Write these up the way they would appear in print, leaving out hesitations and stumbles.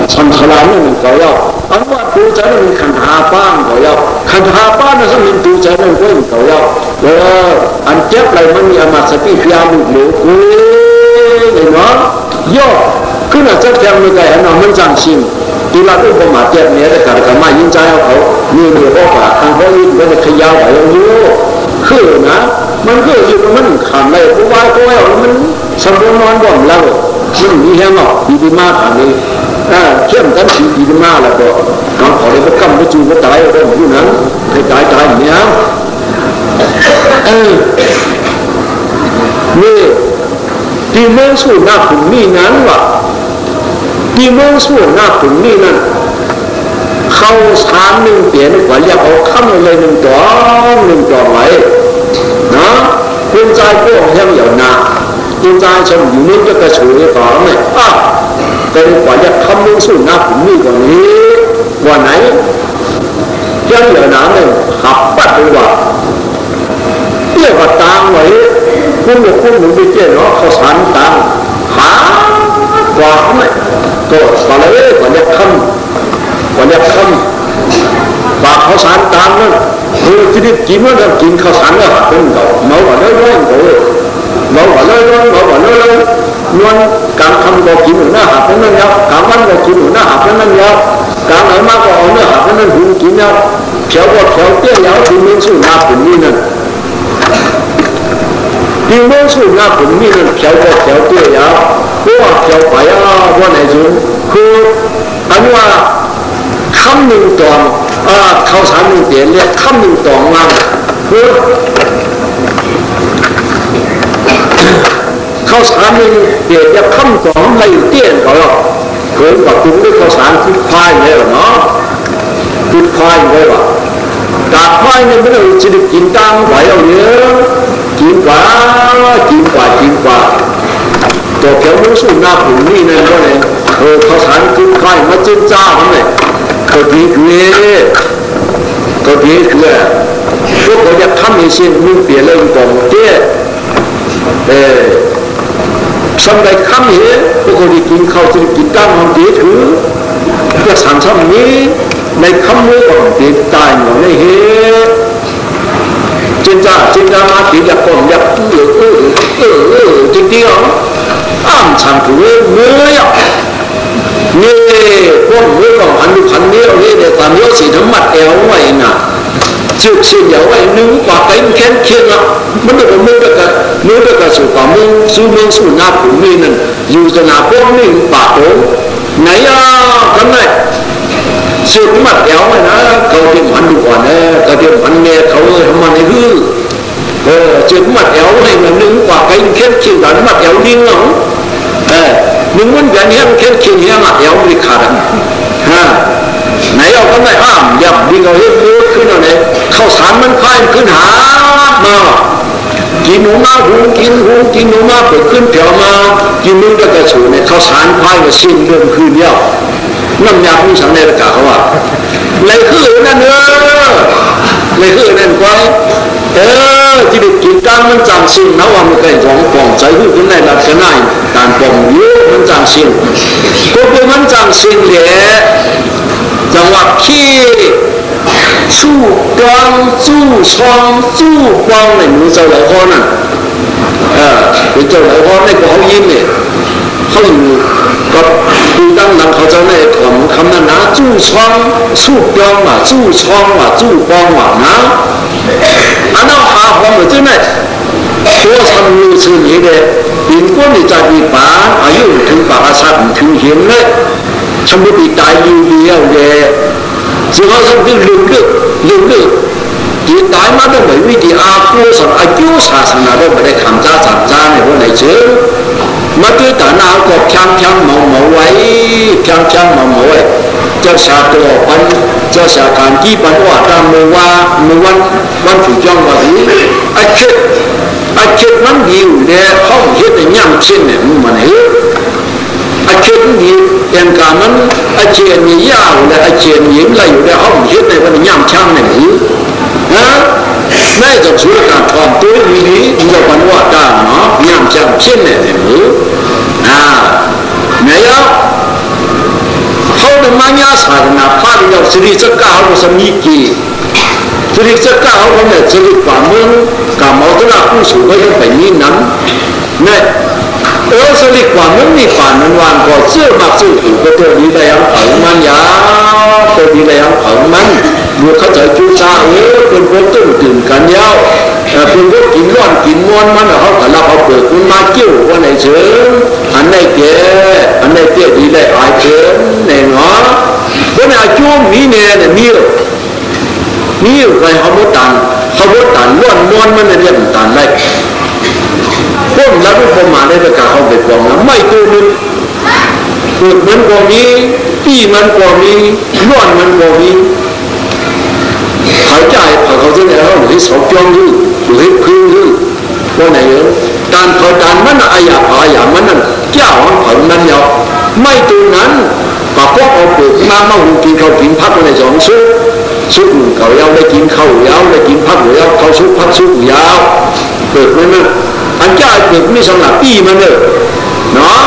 参出来那个要，俺话都在那看下班个要，看下班那是民都在那个个要，俺接来มันมีอามาสติพยามุกเลยกูเลยเนาะย่อคือน่ะจะแข่งมือไก่อันนั้นมันจังชิงทีละตัวประมาทเจ็บเนี่ยแต่การกำมายิงใจเขามีเขาฝากทางเขายิงมันขยาวไปอยู่คือนะมันก็อยู่มันขันเลยผู้ว่าผู้ว่ามันสมบูรณ์นอนบ่มแล้วมันมีแห้งหรอกดีมากอันนี้เข้มกันดีมากแล้วก็น้องขอเลยก็กำก็จูก็ตายก็อยู่นั้นให้ตายเนี่ยนี่ที่เมืองสูหน้าขุนนี่นั้นวะที่เมืองสูหน้าขุนนี่นั้นเข้าชานหนึ่งเปลี่ยนกว่าเรียกเอาข้ามเลยหนึ่งจอไว้นะคุณใจพวกแห้งอย่างน่ะคุณใจชมอยู่นี่ก็กระชูในก่อนเนี่ยเป็นกว่าจะข้ามเมืองสูหน้าขุนนี่กว่านี้วันไหนแห้งอย่างนั้นเนี่ยขับปัดไปว่าเรียกว่าตามไว้คุณบอกคุณหนุ่มไปเจ้าเนาะเขาสันตามหากว่าไหมก็สารเลยกว่าจะคำฝากเขาสันตามนั่นคือที่นี่กินว่าจะกินเขาสันก็เป็นเก่าเมาว่าเลื่อนๆนวลการคำก็กินหน้าหักนั่นยาวการวันก็กินหน้าหักนั่นยาวการไหนมากก็เอาเนื้อหักนั่นหูกินยาวเขียวก็เขียวเตี้ยยาวที่มึงสู้หน้าผมนี่นั่นที่เมืองสูงหน้าผมนี่นั่นเขียวก็เขียวเตี้ยยาวเพราะว่าเขียวไปว่าไหนจุนคืออันว่าคำหนึ่งตองเขาสารหนึ่งเตียนเรียกคำหนึ่งตองมาคือเขาสารหนึ่งเตียนจะคำตองไม่เตี้ยนก็หรอกเคยบอกคุณด้วยเขาสารคือควายเลยเนาะคือควายเลยว่ะกาควายเนี่ยไม่ได้จะได้กินตังไหวเอาเยอะกินกว่าตัวแก้วมือสูงหน้าผมนี่นั่นก็เลยเขาสารคือควายมาจิ้มจ้ามันเลยก็ดีคือพวกเขาจะทำให้สิ่งมึงเปลี่ยนเลยก่อนเจ้สมัยคำนี้พวกเขาที่กินข้าวจะกินตั้งมันดีถือเพื่อสั่งสำนี้ในคำนี้ก่อนติดตายหมดเลยเฮ้จินจามาติดจากก่อนอยากจริงๆเหรอฉันถือเมื่อนี่พวกเมื่อก่อนพันนี้เอาเนี่ยแต่ความเยอะสีทั้งหมดเอวไว้น่ะจุดสิ่งเดียวไว้นึกว่าไก่แข็งเคียงอ่ะมันเดี๋ยวมือเด็กสู่ความมือสู่หน้าผมนี่นั่นอยู่จะหน้าพวกนี่ปากโตไหนกันไหนสุดมัดเอวไว้นะเขาเตรียมพันดูก่อนนะเขาเตรียมพันเนี่ยเขาทำมาในฮือจุดมัดเอวให้มันนึกว่าไก่แข็งเคียงแต่มัดเอวดิ้งเนาะมึงวันกันเฮียงแข็งเคียงเฮียงมัดเอวไม่ขาดไหนเอากันไหนยับดิ้งเอาเฮ็ดพูดขึ้นเอาเนี่ยข้าวสารมันค่ายขึ้นหามากินหนูมากินหนูมาเปิดขึ้นแถวมากินนึงก็กระชูเนี่ยข้าวสารค่ายก็สิ้นเรื่องคืนเดียวน้ำยาผู้สังในอากาศเขาว่าเลยคือนั่นเลยคือนั่นก้อยที่ได้กินการมันจางสิ้นนะว่ามันเคยร้องปองใจผู้คนในรัฐนายการปองเยอะมันจางสิ้นก็คือมันจางสิ้นแหละจังหวะขี้สู้กลางสู้ช่องสู้กวางในมือเจ้าหลายคนน่ะเป็นเจ้าหลายคนในเขายิ้มเนี่ยเขาอยู่กับดูดังนั้นเขาจะในของคำนั้นนะสู้ช่องสู้กลางว่ะสู้ช่องว่ะสู้กวางว่ะนะอันนั้นหาความเหมือนที่ไหนตัวทำมือสื่อนี้เลยบินก้นในใจมีป่าอายุถึงป่าสัตว์ถึงเห็นเลยสมมติตายอยู่เดียวเลยสิ่งที่เขาทำลืมที่ตายมาต้องไม่วิธีอาคูสันอายุศาสนาเราไม่ได้ทำจ้าในวันไหนเชื่อมาที่แต่หน้าก็เพียงเมาไว้เจ้าชาตัวปันเจ้าชาการที่ปันว่าตามมือวันผู้จ้องว่าดีอาเจ็ดมันดีอยู่เนี่ยห้องเฮ็ดในย่ำเช่นเนี่ยมันเฮ้อาเจ็ดดีอย่างการมันอาเจียนมียาวและอาเจียนยิ้มอะไรอยู่ในห้องเฮ็ดในวันย่ำช่างเนี่ยนะน่าจะช่วยการทอมตัวนี้เราปันว่าตามเนาะย่ำช่างเช่นเนี่ยไหนแล้วเขา ญาศาสนาพาดเราสิริจักรเขาสมีกีสิริจักรเขาเนี่ยสิริกว่าเมืองกับมอตระผู้สูงก็ยังไปนี้นั้นเนี่ยสิริกว่าเมืองนี่ฝ่านั้นวางก็เชื่อมากซื่อถือก็ตัวดีได้ยังเผามันยาตัวดีได้ยังเผามันดูเขาใจจุจ้าเป็นคนตื่นกันยาวเป็นคนกินร้อนกินม้วนมันเขาแต่เราเอาเปลือกมันมาเกี่ยวว่าในเชิงอันในเก๋ดีได้อายเชิงเนี่ยเนาะเพราะในช่วงนี้เนี่ยมีใครเขาบดตันล้วนม้วนมันเนี่ยมันตันได้พวกแล้วพวกมาได้ประกาศเขาไปกองนะไม่ตัวนึงเปลือกมันก็มีปีมันก็มีล้วนมันก็มีเขาจ่ายเขาจะได้หรือเขาจ้องยืดหรือพื้นยืดว่าไหนการเขาการมันอายามันนั่นเจ้าของเขานั้นเนาะไม่ตัวนั้นปากพวกเอาเปลือกมาหุงกินเขากินพักในสองซุปเขายาวได้กินข้าวยาวได้กินพักยาวเขาซุปพักซุปยาวเปลือกมันนั่นอันจ่ายเปลือกไม่สำหรับปีมันเนอะเนาะ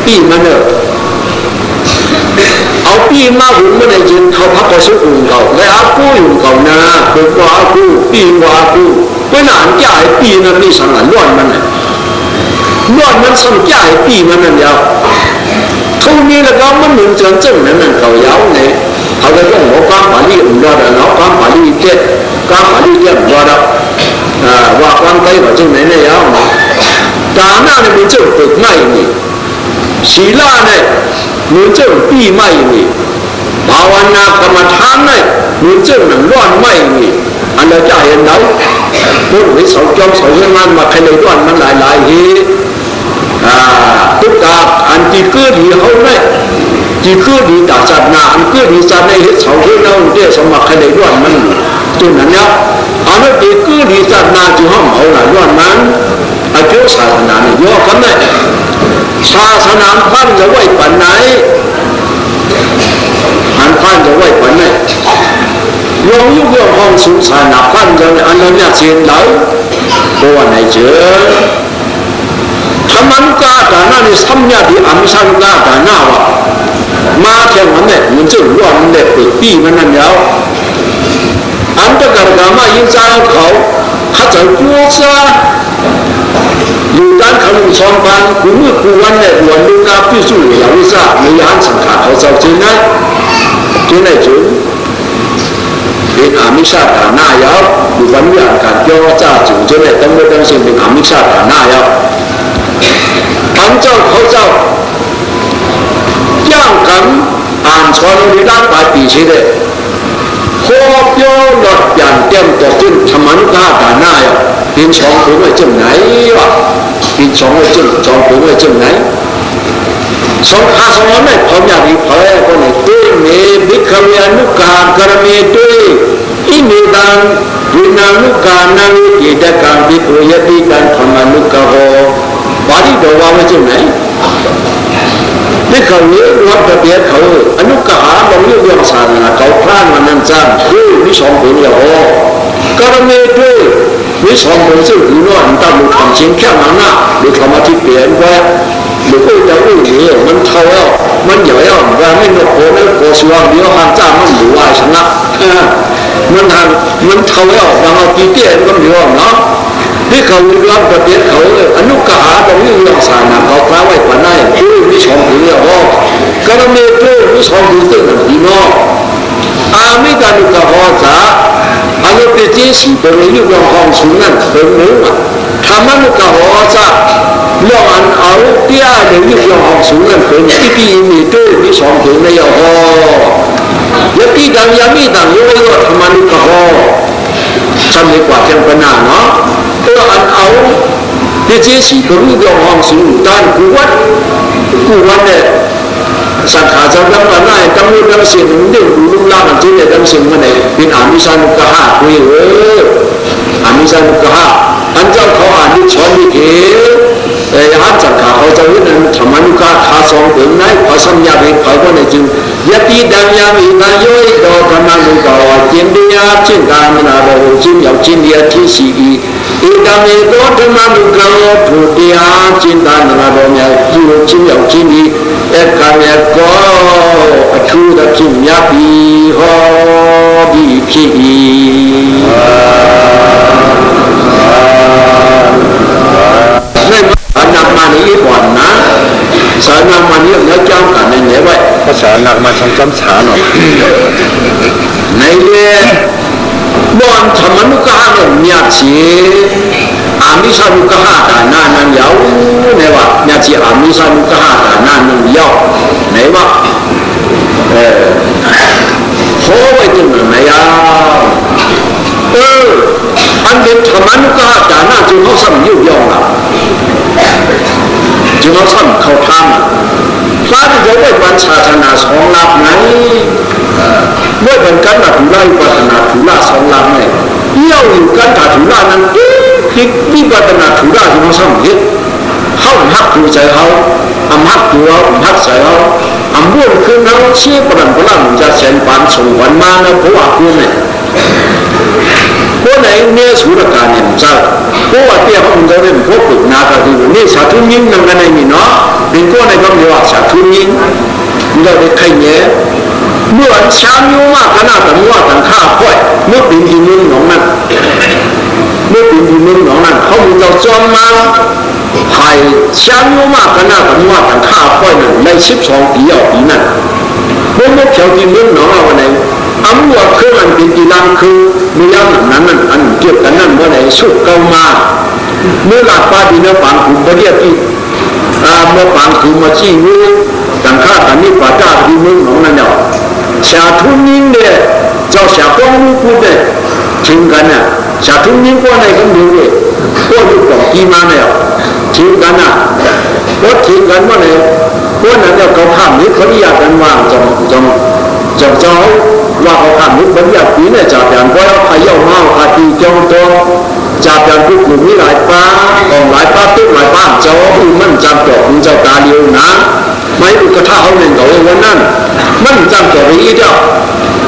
ปีมันเนอะเอาปีมาหุงมาในจินเขาพักเขาซุปหุงเขาและอากูหุงเขานาเปลือกว่าอากูปีว่าอากูเมื่อหนานจ่ายปีนั้นไม่สำหรับล้วนมันล้วนมันสำจ่ายปีมันนั่นยาวทุกนี้แล้วก็มันเหมือนเจ้านั้นเขายาวเนี่ยเขาเลยต้องหัวความผาลีอุ่นรอดเนาะความผาลีเจ็ดความผาลีเจ็ดรอดว่าความใจว่าเจ้าไหนเนี่ยยาวกาหน้าเนี่ยมันเจ้าตึกไม่นี่ศีลาเนี่ยมันเจ้าปีไม่นี่ภาวนากรรมฐานเนี่ยมันเจ้าหนังร้อนไม่นี่อันเราจะเห็นแล้วพวกนี้เขาจอมเขาเรื่องงานมาใครเลยร้อนมันหลายทีทุกตาอันที่เกิดที่เขาเนี่ยที่เกิดที่ตาจัดนาอันเกิดที่จัดในเหตุเขาเรื่องเราเดี๋ยวสมัครใครเลยร้อนมันจุดนั้นเนี่ยอันนั้นที่เกิดที่จัดนาที่ห้องเขาหลายร้อนมันอายุศาสนาเนี่ยย่อกันเลยศาสนาพันจะไหวปันไหนพันจะไหวปันไหนลองยุบยอห้องสุสานาพันจะอันนั้นเนี่ยเสียงเหลาตัวไหนเจอทำมันกาตาหน้าในสัมยาดีอามิชันกาตาหน้าวะมาเที่ยงมันเนี่ยมันจะร้อนมันเนี่ยเปิดปีมันนั่นยาวอันตะการกามายิ่งจ้าเขาจะกู้ซะอยู่ด้านเขาสองพันกูมือกูวันเนี่ยวันดูกาพิสูจน์อย่างวิชาในยานสังขารเขาเจ้าจริงนะจริงไหนจริงเป็นอามิชาตาหน้ายาวอยู่วันนี้อ่านการย่อจ้าจึงจนได้ตั้งเมื่อตั้งสิ่งเป็นอามิชาตาหน้ายาวทั้งเจ้าเขาเจ้าย่างกันอ่านชอนในด้านปลายปีเฉยเลยโคบโยหลอดยันเต็มตัวขึ้นธรรมนุกาตาหน้ายาวเป็นสองผมไว้จังไหนวะเป็นสองไว้จังสองผมไว้จังไหนสองข้าสองนั้นพร้อมอย่างนี้พอแล้วคนไหนด้วยเมบิคเมียนุกากระเมด้วยอิมิดังวินานุกานังเยดกังบิโกยติกันธรรมนุกาโหบาลีตัวว่าไว้จังไหนนี่เขาเนี้ยวัดประเดี๋ยวเขาอนุกาหาบางเรื่องศาสนาเขาพลาดมานั่นจ้างด้วยวิสองผมอย่างโอกระเมด้วยวิสองผมซึ่งคือว่าอันตั้งทำชิ้นแค่นั้นนะหรือทำมาที่เปลี่ยนไว้หรือจะอุ้ยเนี่ยมันเท่าแล้วมันใหญ่แล้วว่าไม่นกโผล่โผล่สว่างเดียวหันจ้ามันหรือว่าชนะมันเท่าแล้วบางเอาตีเตี้ยมันเดียวเนาะที่เขารับประเดี๋ยวเขาอนุกาหาตรงนี้เรื่องศาสนาเขาคล้าไว้กว่านั้นอุ้ยวิสองผมอย่างโอกระเมด้วยวิสองผมซึ่งพี่น้องอาไม่การนุกาหอจ้าอันนี้เป็นที่สี่ตรงนี้อยู่ในห้องสูงนั่นเป็นหนึ่งธรรมนุกาหอจ้าเรื่องอันเอาที่อะไรอยู่ในห้องสูงนั่นเป็นที่ปีมีด้วยวิสองผมในอย่างหอยาปีดังยามีดังโยโย่ธรรมนุกาหอฉันดีกว่าเพียงปนาเนาะตัวอันเอาที่ที่สี่ตรงนี้อยู่ในห้องสูงด้านกูวัดเนี่ยสังขารจะทำอะไรจำนวนจำสิ่งเรื่องดูลุ่มล่ามันที่เนี่ยจำสิ่งมันไหนเป็นอามิสานุกะหะคุยอามิสานุกะหะอันเจ้าเขาอ่านดิชอนดิเกฮันสังขารเขาจะรู้นั้นธรรมนุกะขาสองถึงไหนพอสัญญาเป็นเขาก็ในจึงยติดังยามีนาโยยโดธรรมนุกะว่าจินเดียจินการมนาโรจินยาวจินเดียที่สี่อีกามีโดธรรมนุกะว่าทุติยจินการมนาโรเนี่ยอยู่จินยาวจินดีเอกการเนี่ยก็ชูด ปีหอบีพีสนักมานี้ก่อนนะสนักมานี้แล้วจ้างกันในไหนไว้ภาษาหนักมาทำจำฉาหน่อยในเรื่องบอนธรรมนุกาเนี่ยญาติอามิสานุกาตานานันยาวไหนวะญาติอามิสานุกาตานานันยาวไหนวะโหไว้ตรงไหนยาอันเป็นธรรมนุกาตานาจึงเขาสั่งยุบยองละจึงเขาสั่งเขาทำพระที่จะไว้วันศาสนาสองหลักไหนเมื่อเป็นการถูลาวิปัสสนาถูลาสองหลักไหนเยี่ยวอยู่การถูลานั้นที่วิปัสสนาถูลาที่เขาสั่งเห็นเขาหักถูใจเขาหักตัวหักใจเขาบ้วนคืนเขาเชี่ยปรันปรันจะเส้นปันส่งวันมาแล้วเพราะว่าคุณเนี่ยเพราะไหนเนี่ยสุรการเนี่ยจ้าเพราะว่าเตี้ยของเราเนี่ยพวกฝึกนาการที่นี่สาธุยิ่งนั่งกันในนี่เนาะเป็นก้อนในคำเดียวสาธุยิ่งเราได้ใครเนี่ยเมื่อช้างยุ่งมากขนาดแต่ว่าต่างข้าค่อยเมื่อปีนที่มึงหนองนั้นเมื่อปีนที่มึงหนองนั้นเขามีเราจอมมาไผ่ช้างยุ่งมากขนาดแต่ว่าต่างข้าค่อยนั้นใน12 ปีเอาปีนั้นเมื่อเขียวที่มึงหนองเอาไหนอันว่าเครื่องอันเป็นกีฬาคือเมื่อยามนั้นอันเกี่ยวกันนั้นเมื่อไหร่สุดเก่ามาเมื่อหลักป้าดีเนื้อปังขุนบริยที่เมื่อปังขุนมาชี้มือต่างข้าต่างนี้ป่าจ้าที่มึงหนองนั้นเนาะชาทุนยิ่งเนี่ยเจ้าชาก้องลูกพูดเนี่ยทิ้งกันน่ะชาทุนยิ่งก็ในกันดูเลยก็ลูกบอกกี่มาเนี่ยทิ้งกันน่ะก็ทิ้งกันว่าเนี่ยว่านั้นเจ้าเขาข้ามนี้เขาอยากกันว่างจงเจ้าว่าเขาข้ามนี้เขาอยากปีเนี่ยจากอย่างก็พายเมาพาตีจงโตจากอย่างผู้กลุ่มนี้หลายป้าของหลายป้าตุ๊กหลายป้าเจ้าผู้มั่นจำจบเจ้าตาเดียวนะไม่อุกท่าเขาเนี่ยเขาวันนั้นมั่นจำจบอีเจ้า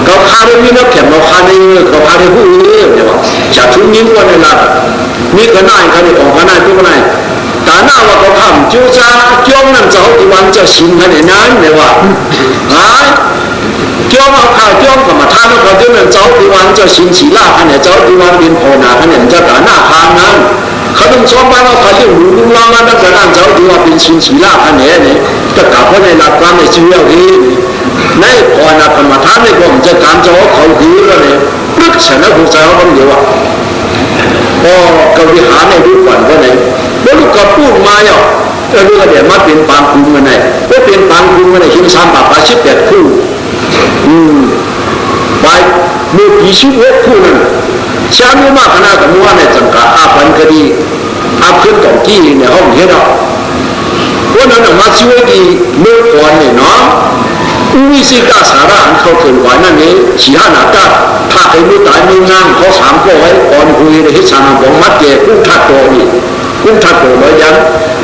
เขาพาได้มีนักแข่งเขาพาได้เขาพาได้ผู้นี้เนี่ยว่าจากทุนยิ่งกว่าในละมีขนาดขนาดของขนาดทุกขนาดแต่หน้าว่าเขาทำจู่จ้าจ้องนั่นเจ้าที่วันจะชินขนาดนั้นเนี่ยว่าจ้องเอาข้าวจ้องกับมาท่านเขาที่นั่นเจ้าที่วันจะชินสีลาขนาดเจ้าที่วันเป็นโพนาขนาดจะแต่หน้าทางนั้นเขาต้องชอบบ้านเราเขาที่หูลุงล่างนั้นตั้งแต่นั้นเจ้าที่ว่าเป็นชินสีลาขนาดนี้จะกลับเพราะในหลักการในชีวิตนี้ในพอนักกรรมฐานในกรมจะการเจ้าเขาคือก็เลยปรึกษาในผู้ใจเขาคนเดียวพอกวิหารในรูปก่อนก็ไหนแล้วลูกกับพูดมาเนาะแล้วลูกก็เดี๋ยวมาเป็นปางคุมกันไหนก็เป็นปางคุมกันไหนหิน3 บาท18 คู่ไปเมื่อปี16 คู่นั้นช้างมากขนาดกับมัวในจังกะ5,000 คดีขึ้นต่อที่ในห้องเฮ็ดเอาวันนั้นมาช่วยดีเมื่อก่อนเนี่ยเนาะวิสิกาสาระอันเขาเกิดไว้นั่นนี่สีหนาก้าถ้าใครไม่ตายไม่งานเขา3 ก็ไว้ก่อนคุยในที่สานของมัดเจกุ้งทัดโตนี่กุ้งทัดโตไว้ยัง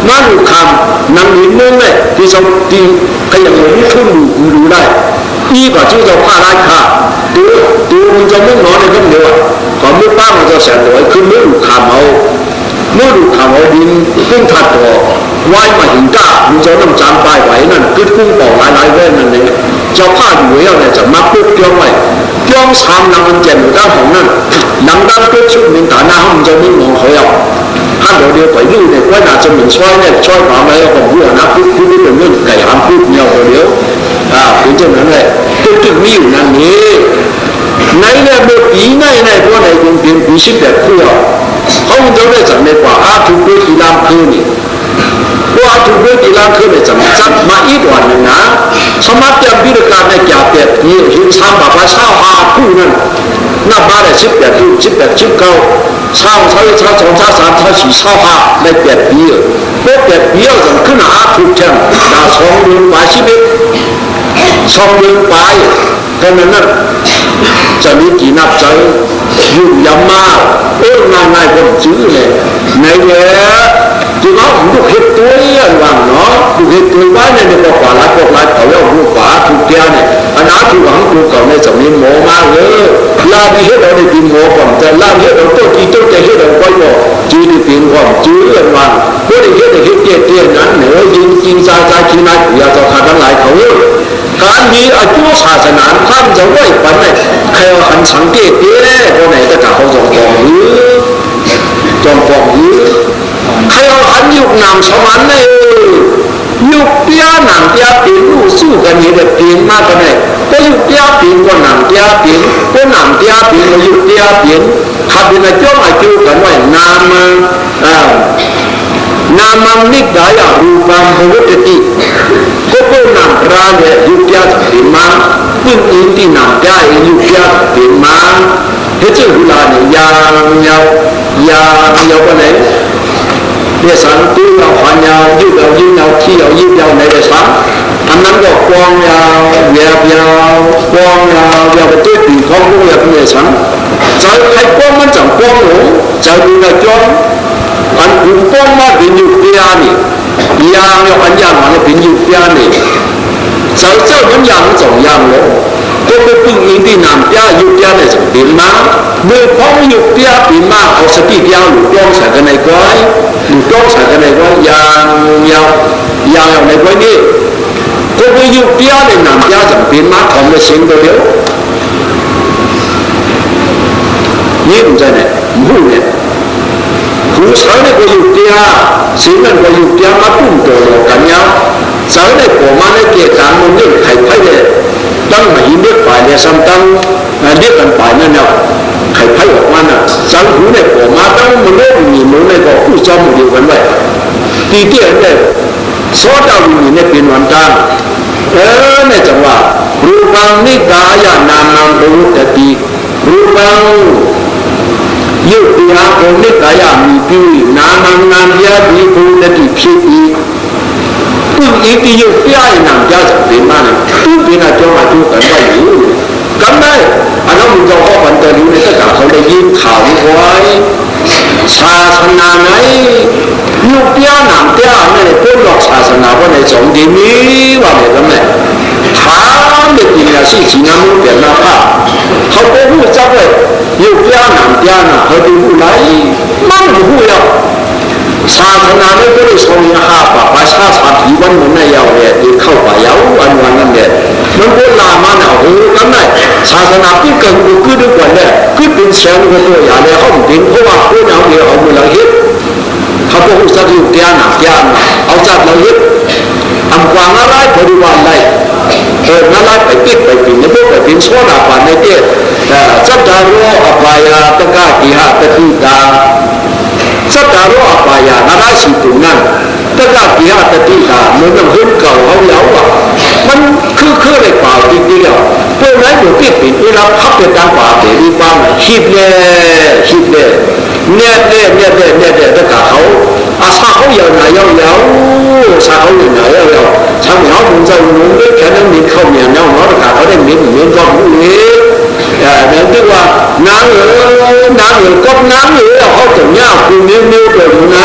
มาดูคำนำหินนึงเลยที่สมที่ขยันหนุนขึ้นดูได้อีกว่าชื่อเจ้าผ้าลายขาตัวมันจะมุ่งนอนในคนเดียวก่อนเมื่อป้ามันจะแสบตัวขึ้นเมื่อดูคำเอาเมื่อดูคำเอาดินกุ้งทัดโตไว้มาถึงก้ามันจะน้ำจานปลายไหวนั่นคือกุ้งเป่าหลายเว้นนั่นเองเจ้าผ้าอยู่แล้วเนี่ยจะมักปุ๊บเกี่ยวไว้เกี่ยว3 นำมันเจ็บอยู่ด้านของนั่นนำด้านปุ๊บชุดมินฐานะมันจะไม่มองเขาเอาถ้าเดี๋ยวไปดูเนี่ยว่าน่าจะเหมือนช่วยเนี่ยช่วยความอะไรของผู้นะปุ๊บเป็นเรื่องไก่หามปุ๊บเนี่ยเดี๋ยวเป็นเช่นนั้นเลยจุดมีอยู่นั่นนี่ในเนี่ยเมื่อปีในพวกในกรุงเทพปี18 คู่เขาจะได้จัดในกว่าถูกด้วยกีฬาคืนนี่ว่าถูกด้วยกีฬาคืนเนี่ยจัดมาอีกวันหนึ่งนะสมัครเตรียมพิธีการในแก่เปียกนี่หิน3 บาท5 คู่นั่นนับมาได้18 คู่18 19เช่า2 3 4 5ใน8 ปีพวก8 ปีเอาขึ้นถูกแข่งด่า2 เดือนไปชีวิต2 เดือนไปกันนั้นจะมีกี่นับใจยุ่งยำมากง่ายผมจื้อเลยในเนี้ยจีน้องลูกเห็ดตัวอย่างว่างเนาะลูกเห็ดตัวไว้ในเด็กกว่าหลายเขาเล่าลูกฝาถูกแก่เนี่ยอันนั้นถูกหวังถูกเก่าในสมัยโมมาเลยลาที่เห็ดเราได้กินโมก่อนแต่ลาเห็ดเราต้องกินต้องจะเห็ดเราก็อยู่จีนปีนก่อนจื้ออย่างว่างพวกเด็กเห็ดเตี้ยนั้นเหนือยิงซากินนักอยากจะขาดทั้งหลายเขาการมี อายุศาสนาท่านจะไหวปันไหนใครเอาหันสังเกตเด้คนไหนจะกล่าวเขาจงฟองหรือจงฟองหรือใครเอาหันยุคนามสวรรค์เลยยุคเปียนามเปียปีนรู้สู้กันนี่แบบปีนมากกันไหนก็ยุคเปียปีนก็นามเปียปีนก็นามเปียปีนก็ยุคเปียปีนขับเป็นอายุอายุกันไว้นามังนิกายรูปังโหติติก็เป็นนามพระเนี่ยยุคเปียปีนมาพึ่งอินที่นามเปียยุคเปียปีนมาเฮ้ยเจ้าเวลาเนี่ยยาวกันไหนเดี๋ยวสันติเราหันยาวยืดยาวที่เรายืดยาวในเดี๋ยวสันอันนั้นก็กว้างยาวแยบยาวกว้างยาวไปตัวปีของลูกยาวเป็นเดี๋ยวสันใจใครกว้างมันจังกว้างหนูใจดูนะจ้องอันกว้างมาเป็นยุคเปียนี่ยาวเนี่ยอันยาวมันเป็นยุคเปียนี่ใจเจ้ามันยาวสองยาวเลยก็เป็นพึ่งอินที่นำยายุคเปียเนี่ยจะเป็นมาเมื่อพ้องยุคเปียเป็นมาเอาสติยาวหลุดกล้องใส่กันในก้อยหลุดกล้องใส่กันในก้อยยาวในก้อยนี่ก็เป็นยุคเปียเนี่ยนำยาจะเป็นมาทำในเสียงเดียวนี่มันจะเนี่ยมุ่งเนี่ยผู้สาวเนี่ยก็ยุคเปียเสียงนั่นก็ยุคเปียมาปุ่มตัวกันยาวสาวเนี่ยผมมาในเกี่ยการมันยิ่งไข่ไพ่เนี่ยตั้งมาอีเด็กฝ่ายเนี่ยซ้ำตั้งเด็กกันฝ่ายนั่นเนี่ยไข่ไพ่ออกมาน่ะสังหูเนี่ยผมมาตั้งมันเล่นมีมันเนี่ยก็คู่จอมเดียวกันไว้ตีเตี้ยเนี่ยโซดาวิญญาณเนี่ยเป็นวันตั้งเนี่ยจังว่ารูปังนิกายานานังโอตติรูปังยุติอาโกนิกายามีปีนานังนามยาดีโกตติพิอีพึ่งอีกที่ยุคย้ายนำยาจากเป็นมาเนี่ยทุกปีน่ะจงอายุกันไว้อยู่กันได้อันนั้นมึงจะเอาบันเทิงในตลาดเขาได้ยินข่าวไว้ศาสนาไหนยุคย้ายนำย้ายไม่ได้พ้นหลอกศาสนาว่าในสองที่นี้ว่าเนี่ยกันเนี่ยถามเด็กจริงนะสิจีน่ามุ่งเปลี่ยนหน้าผ้าเขาก็พูดจับเลยยุคย้ายนำย้ายน่ะเขาดูผู้ไรมันผู้ยาวศาสนาเนี่ยก็ได้ทรงยาหาปะประชาชาติวันนั้นเนี่ยเอาเนี่ยที่เข้าไปเอาวันนั้นเนี่ยมันก็ลามาหนาหูกันได้ศาสนาที่เกิดก็คือด้วยกันเนี่ยคือเป็นเสียงของตัวอย่างเนี่ยเขาเป็นเพราะว่าคนเอาเนี่ยเอามือเราเฮ็ดเขาบอกว่าจะอยู่เตียนหนักยานเอาจากเราเฮ็ดทำความอะไรบริวารได้นั่นแหละไปปิดไปปิดเนี่ยพวกไปปิดโซดาปานในเตี้ยจัตตารุอภัยตะกาติหะตะทีตาสัตว์รอปายานาราชิตุนั่นแต่ก็เกี่ยตติกาเหมือนมันขึ้นเก่าเขาเยาว์อ่ะมันคือเลยเปล่าจริงๆอ่ะเพื่อนั้นอยู่ที่ปิดนี่เราพับเป็นการป่าเสรีฟังคิดเนี่ยแต่ก็เขาอาซาเขาอย่างไหนเยาว์ซาเขาอย่างไหนเยาว์ชาวเหนือมึงจะมึงได้แค่นั้นมีเข้าเมียเนาะแต่ก็เขาได้มีก็มึงนี้นั่นคือว่าน้ำเหลือก็น้ำเหลือเขาจะย่าคุณนิ้วตัวอยู่ไหน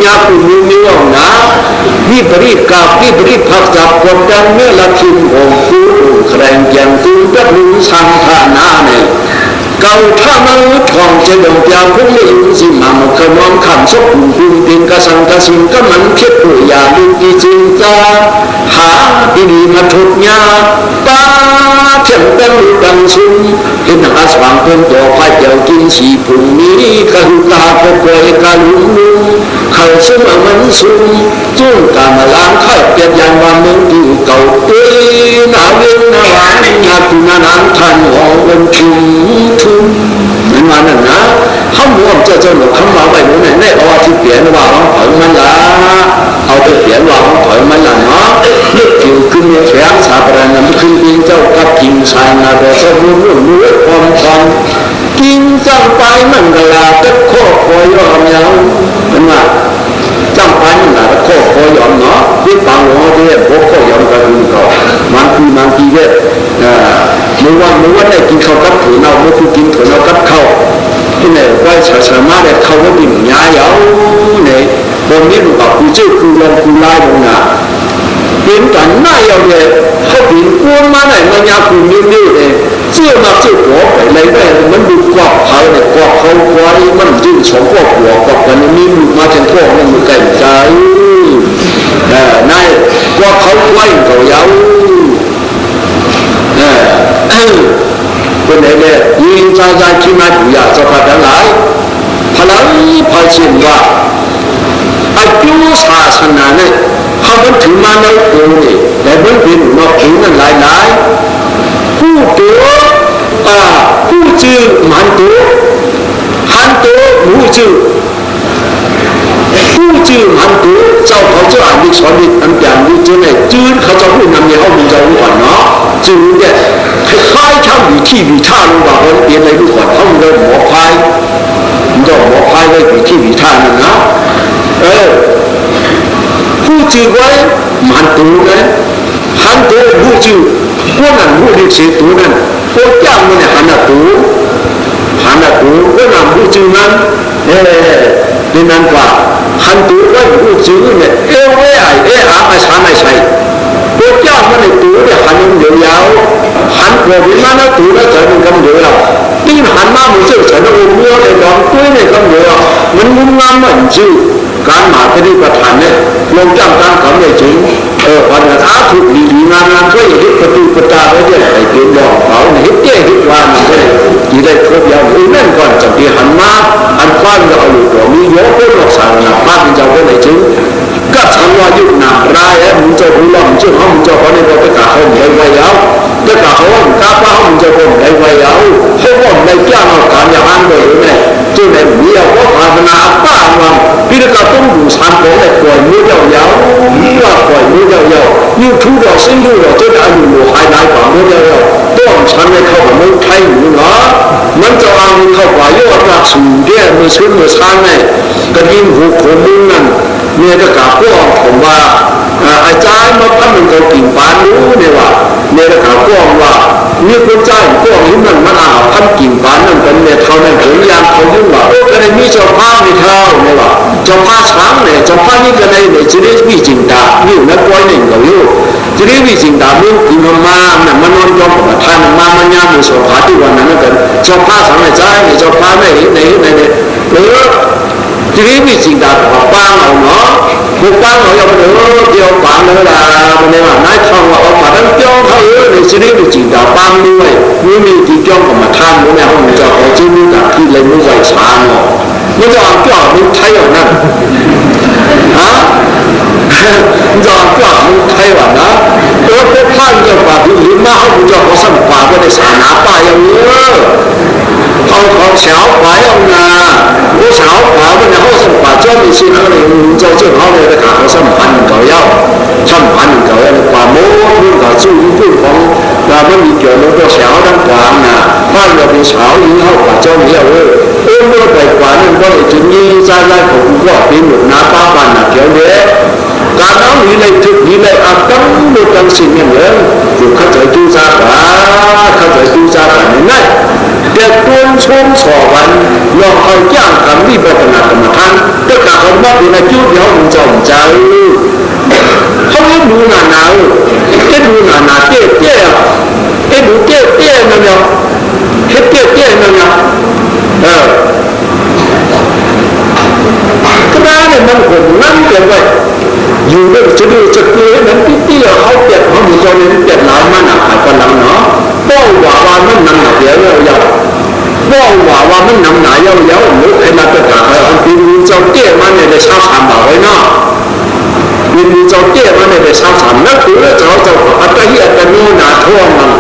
ย่าคุณนิ้วนะวิปริตกับวิปริตพักจับกดดันเมื่อละคิมของกูแข่งแข่งกูจะรู้สังขารนาเนี่ยเก่าถ้ามันของจะดงยาพุ่งไม่ยุ่งสิมาหมกขมอมขันซบหุ่นปุ่นปิงกระสังกระสิงก็มันเพียบตัวยาดูดีจริงจ้าหาดีมาทุกยาป้าเข็มเป็นดังซุ่มเห็นหาสว่างเป็นตัวพายเจ้ากินสีผุ่นนี้กระหุกาปกวยกระลุ่มลุ่มเขาซุ่มมันซุ่มจุ้งกามาล้างไข่เปียกยางว่าเมืองที่เก่าตีนาเวียนนาหวานนาตุนานันทันหองเป็นชุมนั่นมานั่นนะเขาหมู่เจ้าหนุ่มเขามาไปหมู่ไหนเอาที่เปลี่ยนว่าเขาถอยมันละเอาไปเปลี่ยนว่าเขาถอยมันละเนาะนึกถึงขึ้นเนี่ยแฝงสาปรานนั้นขึ้นเป็นเจ้ากับกินสายนาโดสมุนรู้ความกินจังไปมันกลาตะโคคอยอมยาวนั่นว่าจังไปมันกลาตะโคคอยอมเนาะที่ปังหัวที่พวกคอยอมกันก็มันทีเด็ดเมื่อวันได้กินข้าวกับถั่วเน่าเมื่อคุณกินถั่วเน่ากับข้าวที่ไหนว่าสามารถได้เข้าว่าเป็นยาเยาเนี่ยบนนี้ลูกกับคุณเจ้าคุณลงคุณไล่ลงนะเป็นกันหน้าเยาเลยเขาเป็นก้นมาไหนมันยาคุณนิ้วเลยเสื้อมาเสื้อหัวไปเลยได้มันดูกรอบเขาเนี่ยกรอบเขาไว้มันยืนสองกรอบหัวกรอบกันนี่ลูกมาเป็นพวกนั่นมันไก่ใจนายกรอบเขาไว้เขาเยา ไหนเนี่ยยิงใจที่มาอยู่อยากจะพัฒนาพลังพาชินว่าอายุศาสนาเนี่ยเขามันถึงมาในกูนี่แต่มันเป็นนอกผิวนั่นหลายผู้ตัวผู้จื้อมันตัวหันตัวผู้จื้อผู้จื้อมันตัวเจ้าเขาจะอ่านดิสอนดิอันอย่างนี้จื้อเนี่ยจื้อเขาจะพูดนำเนี่ยเขามีเจ้ารู้ก่อนเนาะจื้อเนี่ยคล้ายๆทำอยู่ที่วิท่ารู้ว่าเขาเรียนอะไรรู้ก่อนเขาเรียนหมอพายมันจะหมอพายไว้อยู่ที่วิท่านั่นนะผู้จื้อไว้มันตัวนะหันตัวผู้จื้อพวกนั้นผู้ที่เสียตัวนั้นพวกจ้างมันเนี่ยหันตัวพวกนั้นผู้จื้อนั้นนี่นั่นว่าหันตัวไว้ผู้จื้อเนี่ยอาชาไม่ใช่พวกจ้างมันเนี่ยตัวเนี่ยหันมันยาวหันหัวเป็นมันนะตัวนะจะมันกำเดียวตีนหันมามันจะฉันเอาเนื้อเลยดองกล้วยเนี่ยกำเดียวมันงุ้มงามเหมือนจื้อการหมาที่นี่ประธานเนี่ยลงจ้างการเขาเนี่ยจริงวันนั้นถูกดีงานช่วยฮิตประตูประตาไว้เนี่ยไอ้เกี่ยวกับเขาฮิตเจ้ฮิตว่ามันเลยที่ได้ครบยาวนั่นก่อนจะที่หันมาอันฟ้าเราเอาอยู่ตัวมีเยอะคนรักษาหน้าฟ้าเป็นเจ้าคนไหนจริงก็ทำว่ายุคหน้ารายมึงจะรู้ว่ามึงจะเขามึงจะเขาในเราไปกาเขาไม่ไหวแล้วไปกาเขาว่ามึงกาป้าเขามึงจะเขาไม่ไหวแล้วเขาว่าในแก้วเราการอย่างนั้นเลยเนี่ยจนในมีเอาว่าภาวนาป้าว่าพี่ก็ต้องดูสามของในปล่อยมือยาวนี่ว่าปล่อยมือยาวยูทูบเราซึ่งดูเราจะได้อยู่หายได้กว่ามือยาวต้องฉันในเข้ากับมือไทยอยู่เนาะมันจะเอาเข้ากับยอดหลักสูงแก่มือชื้นมือช้างเนี่ยกระดิ่งหูโขมึงนั่นเนี่ยจะกล่าวพวกผมว่าอาจารย์มาพันมันก็กิ่งปานรู้เนี่ยว่าเนี่ยจะกล่าวพวกว่ามีคนใจพวกนี้มันพันกิ่งปานนั่นเป็นเนี่ยเท่านั้นถึงยามเขายุ่งว่าก็เลยมีเจ้าภาพในเท่าเนี่ยว่าเจ้าภาพช้างเนี่ยเจ้าภาพนี่ก็เลยเนี่ยจะได้วิจิตรอยู่นักบอลหนึ่งเขาอยู่จะได้วิจิตรมุ่งกินมาเนี่ยมันนอนยอมกับท่านมามันยามมือสอบพาที่วันนั้นกันเจ้าภาพช้างเนี่ยใจเนี่ยเจ้าภาพเนี่ยทีนี้วิจิตรของป้าเราเนาะพวกป้าเราอย่างเดียวป้าเลยล่ะมันเนี่ยว่านายทองว่าป้าตั้งจ้องเขาในทีนี้วิจิตรป้าด้วยมีที่จ้องกับมาท่านเนี่ยเขาจะเอาชื่อนี้กับที่เลยไม่ไหวช้าเนาะไม่จะเอาจ้องมึงไทยอย่างนั้นฮะมึงจะเอาจ้องมึงไทยว่านะพวกท่านจะป้าที่ลิ้นมาเขาจะเขาสั่งป้าก็ได้สานาป้าอย่างนี้เขาเฉาป้าอย่างนั้น我想我们然后是把这里是那里做正好的那个好像盘搞要像盘搞要把摩那个注意不同那么你觉得说小的管啊换了的潮以后把这里要我ไปกว่านั้นก็จึงมีใจไล่ของพวกเป็นหนุนน้าป้าปันนะเกี่ยวเนี้ยการน้ำมีในทุกมีในอาตั้งหมดทั้งสิ่งอย่างเงี้ยอยู่ข้าใจดูซาบะข้าใจดูซาบะนี่เด็กตัวช่วงสอบวันลองเอาย่างทำนี่แบบขนาดกรรมฐานก็กล่าวว่าเป็นอายุเดียวมึงจะใจเขาเรียกดูหนาหนาวเรียกดูหนาหนาเตี้ยเตี้ยเรียกดูเตี้ยเตี้ยนั่นเนาะเฮ็ดเตี้ยเตี้ยนั่นเนาะก็ได้เนี่ยมันผมนั่งเกินไปอยู่เรื่องจะดูจะเกลือนั้นพี่เตี้ยเขาเปียกเขาหมุนจอเนี่ยเปียกหลายมันหนักหายกันหลังเนาะป้องว่าว่ามันนำหนักเยอะเยอะป้องว่ามันนำหนาเยอะเยอะหรือใครมาประกาศให้อันเป็นเจ้าเตี้ยมันเนี่ยได้ชาติสามบ่าวไว้เนาะเป็นเจ้าเตี้ยมันเนี่ยได้ชาติสามนั่นคือเจ้าอัตหิอัตโนนาท่วงมัน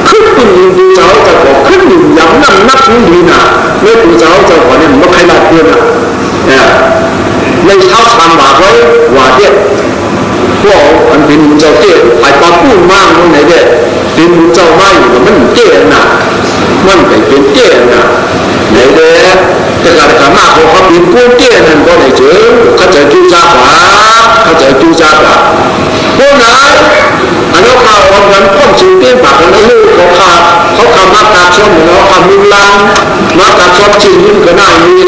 ขึ้นเป็นดูเจ้าจะบอกขึ้นหนึ่งย้ำนั่นนักดีนะเมื่อดูเจ้าจะบอกเนี่ยมันใครมาเพื่อนอ่ะเนี่ยในชาติสามบ่าวไว้ว่าเตี้ยพวกอันเป็นเจ้าเตี้ยไอ้ปลาปูนมากตรงไหนเด็ดเป็นเจ้าไม้มันเตี้ยนะมันไปเป็นเตี้ยนะไหนเด็ดแต่การทำมาเขาเป็นปูนเตี้ยนั่นก็ไหนเจอเขาจะจูจ้าปลาเขาจะจูจ้าปลาพวกนั้นอันนั้นเขาเอาเงินพ่นชิ้นเตี้ยปากนั้นลูกเขาทำมาตาชมแล้วทำมิลังมาตาชมชิ้นยิ่งก็น่ามี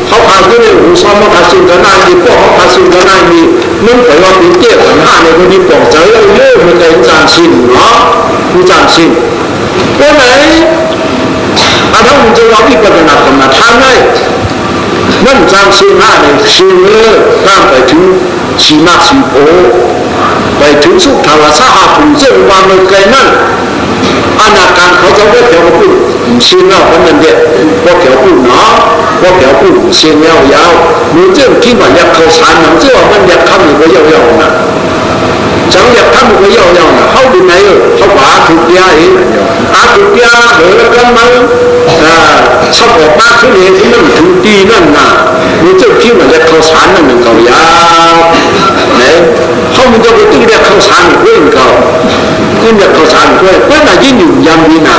เขาพาขึ้นในหูซ้อมมาพาชิ้นก็น่ามีพวกเขาพาชิ้นก็น่ามีมันไปว่าเป็นเตี้ยขันห้าในคนที่ปลอกใจเยอะมันจะจานชิ้นเนาะผู้จานชิ้นพวกไหนอันนั้นมันจะว่าวิปัสสนากรรมฐานได้นั่นจานชิ้นห้าในชิ้นเนื้อข้ามไปถึงชีมาชีโพไปถึงสุขทาวาสาหาภูเจ้าวางเงินไกลนั่นอนาการเขาจะได้เกี่ยวกับ先要反正的，我条不拿，我条不先要，你这起码要靠产能，这我们要看你个要呢，想要看你个要呢，好的没有，好把土地土地和干嘛差不多8出年那土地那你这起码要靠产能能够要，后面这个地要靠产能能够。คุณจะเข้าสารด้วยเพื่อนยิ่งอยู่ยามวินา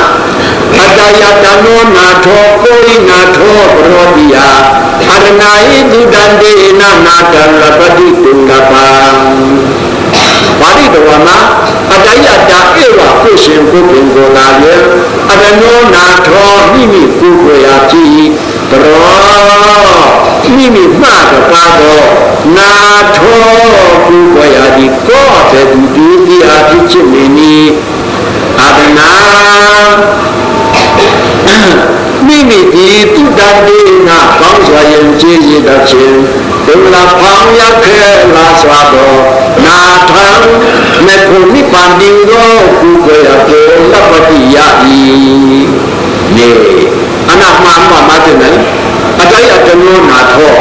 อาจารย์ตาโนนาโทโกรินาโทโรดิยาอาณาอิดุดันเดนานาจัลลปฏิตุลปังวารีตัวมาอาจารย์ตาเอวะผู้เชี่ยวผู้เป็นโกนาเยอาจารย์โนนาโทนิมิผู้เวียจีตรอนิมิมาตปาโกนาโทผู้เวียจีก็จะดูดีอาทิจิมินีอาดนาမိမိဒီတုတ္တတိနာကောင်းစွာယဉ်ကျေးရတတ်ခြင်းဒုလဖောင်းရောက်ခဲ့လာစွာသောနာထံမေဖို့နိဗ္ဗာန်ဒီသောကုကွယ်ပြေလပတိယ၏နေအနာမမတဲ့နဲ့အကြိုက်အတမျိုးနာသော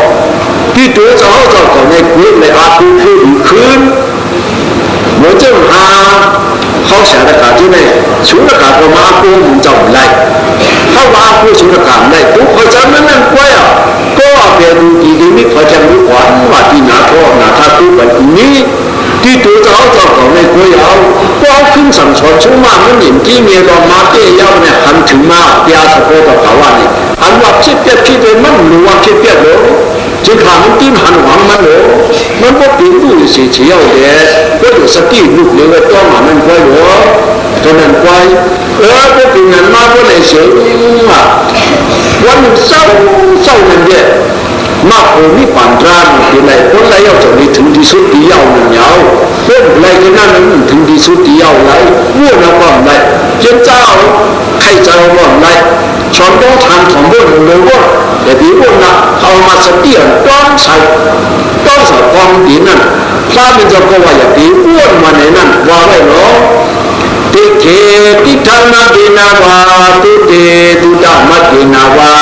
ဒီတိုးသောသောကိုနဲ့ကိုယ်လည်းအကူပြုခွန်း我正哈好想的感觉呢，除了感觉马哥唔就唔嚟，他马哥除了感嚟，都可咱们那乖啊，嗰邊啲啲咩可將你玩話啲拿拖拿他都揾你，啲做咗就講你佢有，光ขึ้นสั่งสอนชุ่มมาเมื่อหนึ่งที่มีรอมาเตี้ยาวเนี่ยหันถึงมาเตี้ยสะโพกกับเขาว่านี่หันว่าคิดเตี้ยคิดเลยมันรู้ว่าคิดเตี้ยเลยจึงขามันตีนหันหวังมันเลยมันก็เป็นผู้เสียเฉียวเด็ดก็อยู่สติลูกเลี้ยงตัวมันควายหัวตัวนั้นควายก็เป็นเงินมาก็เลยเสียว่าวันเศร้านั่นเด็ดมาโผล่มีปานร้านอยู่ไหนคนไรเอาจากนี้ถึงที่สุดที่ยาวหนึ่งยาวคนไรก็นั่นถึงที่สุดที่ยาวไรวัวเราก็ไรเจ้าเจ้าใครจะเอาไรช้อนต้องทานของพวกหนึ่งเลยว่าแต่ที่พวกนั้นเอามาสเตียนต้องใส่ความดีนั่นถ้ามันจะก็ว่าอย่างที่อ้วนมาในนั้นว่าไว้เนาะติเกติธรรมะดินาวาตุเตตุตามะดินาวา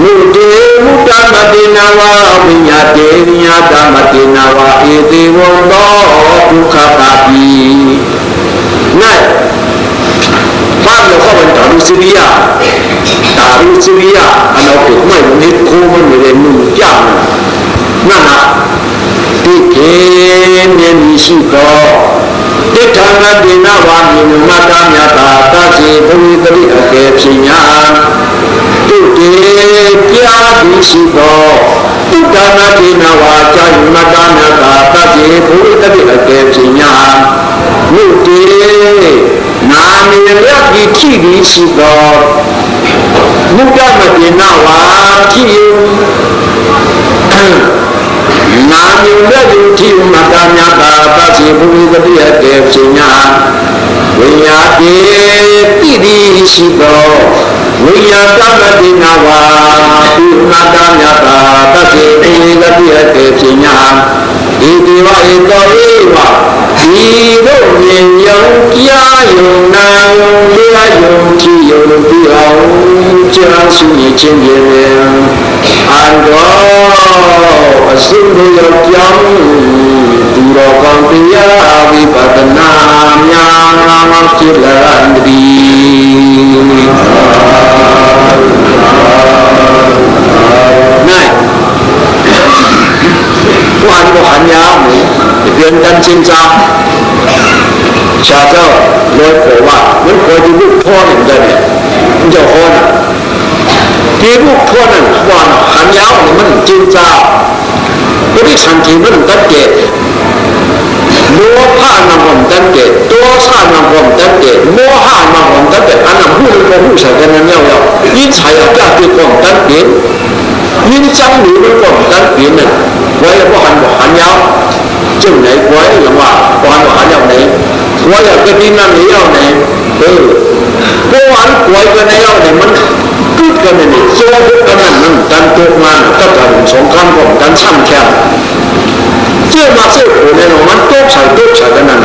มุเตมุตตามะดินาวาวิญญาเตวิญญาตามะดินาวาเอเตวันโตทุกขปาปีนั่นบ้านเราเข้าเป็นตาลุสิริยาอันเราเกิดไม่วันนี้โคมันไม่ได้มุ่งจ้างนั่นนะติเกเมนิสิโตติธรรมะดินาวามินุมาตามยตาตาสีภูมิตริอเกปิญญาตุเตปยาดิสิโตติธรรมะดินาวาจายุมาตามยตาตาสีภูมิตริอเกปิญญามุเตนามิยักษ์ที่ดิสิโตมุตตามะดินาวาที่นามิยักษ์ที่มาตามยตาตาสีภูมิตริอเกปิญญาวิญญาเตติดิสิโตวิญญาตามะดินาวาตุนาตามยตาตาสีภูมิตริอเกปิญญาอิติวะเอโตเอวะဒီတို့မြင်ယုံကြားယုံနာယုံလျာယုံကြည်ယုံပြီးအောင်ကြားရှိခြင်းဖြင့်အန္တောအစုံတို့ကြောင့်သူတော်ကောင်းတရားဝိပဿနာများဖြစ်လာသည်နိုင်ဘာလို့ဟန်ရမလဲเรียนกันจริงจังชาเจ้าเลยขอว่ามันขอที่ลูกพ่อหนึ่งได้เนี่ยมันจะพ่อน่ะที่ลูกพ่อนั่นว่าหันยาวนี่มันจริงจังก็ที่ฉันที่มันตั้งเกตโมหะนำผมตั้งเกตตัวสานำผมตั้งเกตโมหะนำผมตั้งเกตอันนั้นพูดก็พูดใส่กันนั่นเยาๆยิ่งใช้เอาจากที่ผมตั้งเกตยิ่งจังหรือมันผมตั้งเกตนั่นไว้ก็หันยาวจึงไหนไว้หรือว่าความหวานอย่างไหนไว้อย่างกระดิ่งนั่นนี่อย่างไหนก็หวานไว้กันในอย่างไหนมันกึศกันนี่โซ่กันนั่นมันการโกงมันก็จะสงครามของการซ้ำแค่เจ้ามาเจ้าโผล่ในมันโต๊ะใส่กันนั่น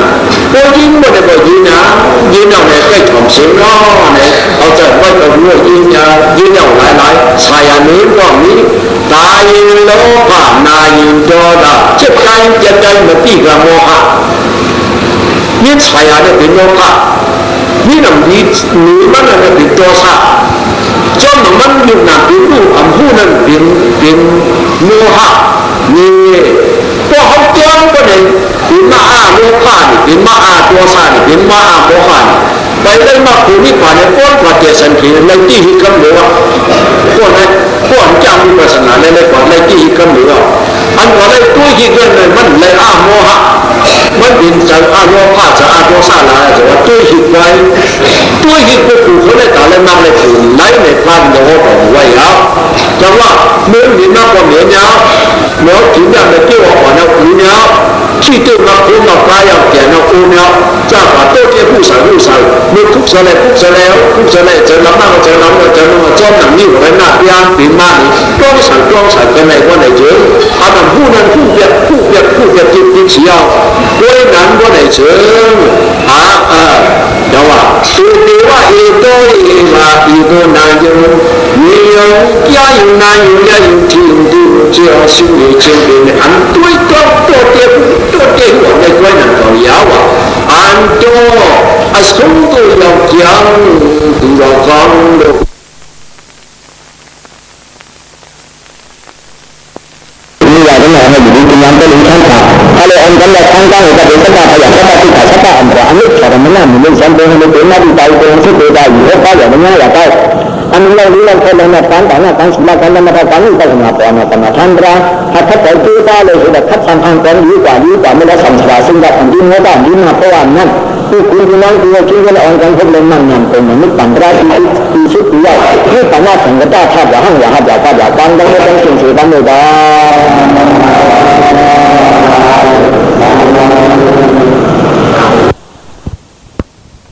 ก็ยิงบ่ได้บ่ยิงนะยิงเอาไหนใกล้ถ่อมเสียงน้อไหนเอาแต่ ไว้กับหัวยืนยาวหลายชายานี้ก็มีตายินโลภะนายินโจดาเจ็บใจมาตีกับโมหะนี่ชายาเนี่ยเป็นโลภะนี่นำดีหรือมันนั่นเป็นโทสะจนมันอยู่หนักเป็นรูปอันผู้นั้นเป็นโมหะนี่พวกเขาเจ้าก็เลยเป็นมหาโลภะนี่เป็นมหาโทสะนี่เป็นมหาโมหะไปเลยมาคุณนี่ผ่านเนี่ยก้นกว่าเจสันทีในที่หิคำเหลือก้นไหมก้นจำมีศาสนาในก่อนในที่หิคำเหลืออันว่าในตัวหิเกินเลยมันเลยอาโมหะมันเป็นจากอาโลภะจากอาโทสะอะไรแต่ว่าตัวหิไว้ตัวหิก็คือเขาได้ตาเลยมากเลยคือไหนในพานโลภะไว้แล้วจังว่าเมื่อมีมากกว่าเหนือเนี้ยเมื่อถึงอย่างในที่ว่าก่อนนะคือเนี้ยที่ตัวเราคุณเราปลายเอาแก่เราคุณเนี้ยจะ把多些不少没哭出来就諗啦我就諗裝能呢喺那邊點嘛你裝神嘅嚟我嚟做阿能ผู้นั้นผู้เบียดจิตเสียวด้วยนั้น我嚟做เดี๋ยวว่าตัวเดียวว่าอีโตนายอยู่มีอยู่ยาอยู่นายอยู่ยาอยู่ที่ดูเจ้าสิ่งนี้เช่นนี้อันตัวตัวเดียวหัวในก้อยนั่นก็ยาวอ่ะอันตัวอาสมตัวเราจังตัวกังดู ให้อยู่ดีงามก็รู้ทั้งขาถ้าเลยอันกันแรกทั้งตั้งแต่เป็นสัตว์ขยันสัตว์ที่ขายสัตว์อันตรายนี่แต่มันน่าเหมือนฉันเป็นคนเป็นนักวิจัยเป็นผู้ดูได้อยู่แล้วก็อย่างนี้อย่างไรอันนี้เราเรื่องคนเราตั้งแต่ละตั้งสมัยกันมาตั้งนี่ตั้งมาตั้งมาทันราถ้าถ้าแต่ที่ตาเลยสุดทัดทำทางกันดีกว่าไม่ได้สัมผัสซึ่งแบบดีโน้ตดีมาเพราะว่านั่นที่คุณที่น้องที่เราคิดว่าอ่อนกันพวกเรานั่งยำเป็นมันไม่ตั้งได้ที่สุดที่ว่าที่ตั้งหน้าถึงก็ได้ถ้าอย่าห้างอย่าหัดอย่าฟังต้องไม่ต้องเสียงดังเลยได้